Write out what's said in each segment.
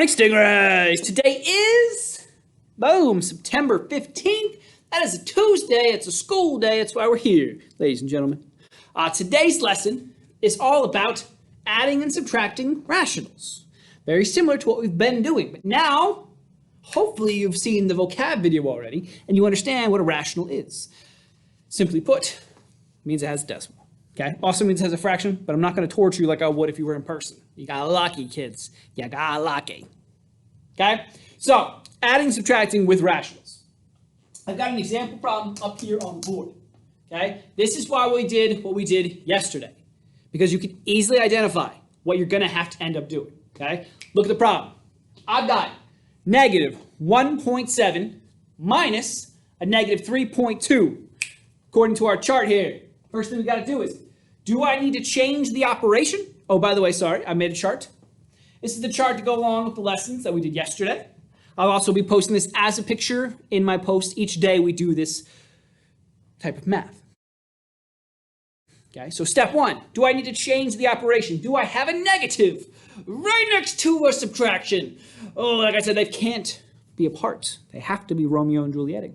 morning, Stingrays! Today is, boom, September 15th. That is a Tuesday. It's a school day. That's why we're here, ladies and gentlemen. Today's lesson is all about adding and subtracting rationals. Very similar to what we've been doing. But now, hopefully you've seen the vocab video already and you understand what a rational is. Simply put, it means it has a decimal. Okay, also means it has a fraction, but I'm not going to torture you like I would if you were in person. You got lucky, kids. You got lucky. Okay, so adding, subtracting with rationals. I've got an example problem up here on the board. Okay, this is why we did what we did yesterday, because you can easily identify what you're going to have to end up doing. Okay, look at the problem. I've got negative 1.7 minus a negative 3.2, according to our chart here. First thing we got to do is, do I need to change the operation? Oh, by the way, sorry, I made a chart. This is the chart to go along with the lessons that we did yesterday. I'll also be posting this as a picture in my post. Each day we do this type of math. Okay, so step one, do I need to change the operation? Do I have a negative right next to a subtraction? Oh, like I said, they can't be apart. They have to be Romeo and Juliet.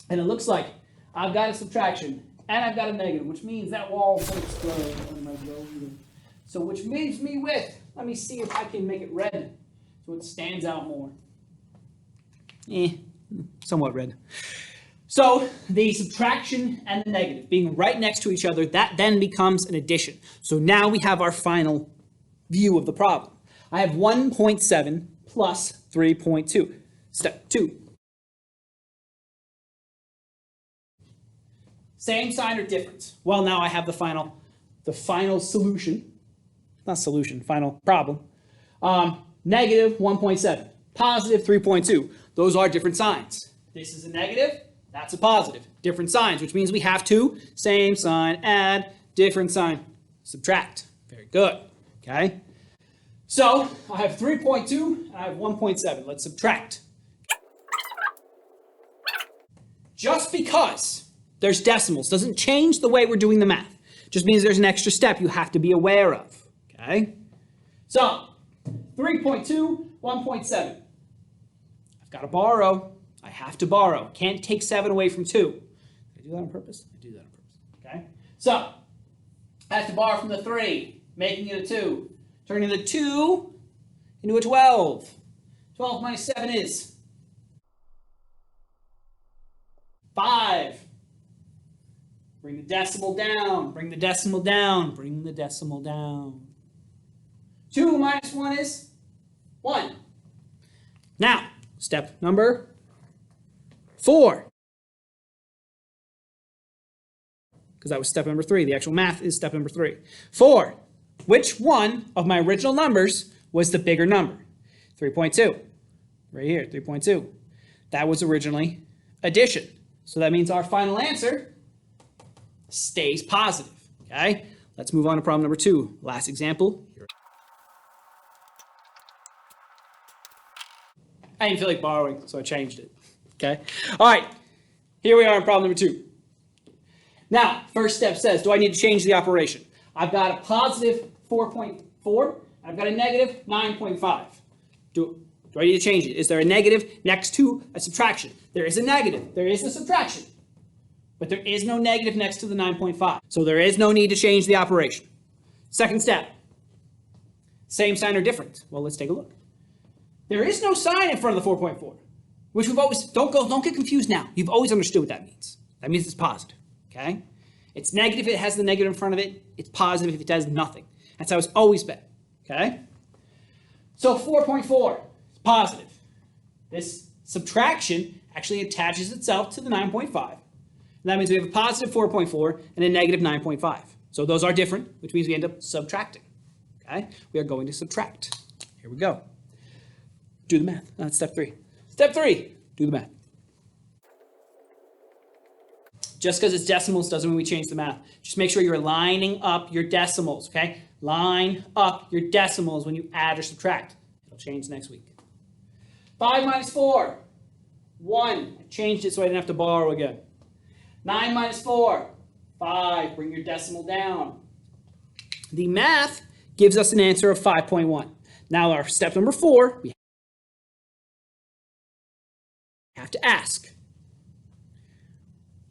And it looks like I've got a subtraction and I've got a negative, which means that wall's going to explode. So which leaves me with, let me see if I can make it red so it stands out more. Somewhat red. So the subtraction and the negative being right next to each other, that then becomes an addition. So now we have our final view of the problem. I have 1.7 plus 3.2. Step two. Same sign or difference? Well, now I have the final solution. Not solution, final problem. Negative 1.7, positive 3.2. Those are different signs. This is a negative, that's a positive. Different signs, which means we have to, same sign, add, different sign, subtract. Very good, okay? So I have 3.2 and I have 1.7. Let's subtract. Just because there's decimals doesn't change the way we're doing the math. Just means there's an extra step you have to be aware of, okay? So 3.2, 1.7. I've got to borrow. I have to borrow. Can't take 7 away from 2. Did I do that on purpose? I do that on purpose, okay? So I have to borrow from the 3, making it a 2. Turning the 2 into a 12. 12 minus 7 is 5. Bring the decimal down, bring the decimal down, bring the decimal down. 2 minus 1 is 1. Now, step number 4. Because that was step number 3. The actual math is step number 3. 4. Which one of my original numbers was the bigger number? 3.2. Right here, 3.2. That was originally addition. So that means our final answer stays positive, okay? Let's move on to problem number 2. Last example. I didn't feel like borrowing, so I changed it, okay? All right, here we are in problem number 2. Now, first step says, do I need to change the operation? I've got a positive 4.4, I've got a negative 9.5. Do I need to change it? Is there a negative next to a subtraction? There is a negative, there is a subtraction. But there is no negative next to the 9.5. So there is no need to change the operation. Second step. Same sign or different? Well, let's take a look. There is no sign in front of the 4.4, which we've always, don't get confused now. You've always understood what that means. That means it's positive, okay? It's negative if it has the negative in front of it. It's positive if it does nothing. That's how it's always been, okay? So 4.4 is positive. This subtraction actually attaches itself to the 9.5. That means we have a positive 4.4 and a negative 9.5. So those are different, which means we end up subtracting. Okay? We are going to subtract. Here we go. Do the math. That's step 3. Step 3, do the math. Just because it's decimals doesn't mean we change the math. Just make sure you're lining up your decimals, okay? Line up your decimals when you add or subtract. It'll change next week. 5 minus 4, 1. I changed it so I didn't have to borrow again. 9 minus 4, 5. Bring your decimal down. The math gives us an answer of 5.1. Now our step number 4, we have to ask.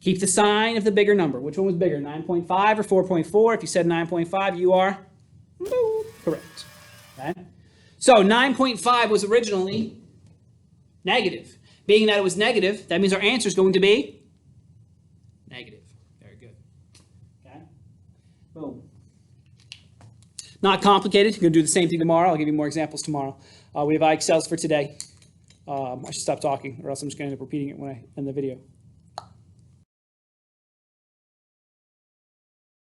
Keep the sign of the bigger number. Which one was bigger, 9.5 or 4.4? If you said 9.5, you are correct. Okay? So 9.5 was originally negative. Being that it was negative, that means our answer is going to be negative. Very good. Okay? Boom. Not complicated. You're going to do the same thing tomorrow. I'll give you more examples tomorrow. We have IXLs for today. I should stop talking, or else I'm just going to end up repeating it when I end the video.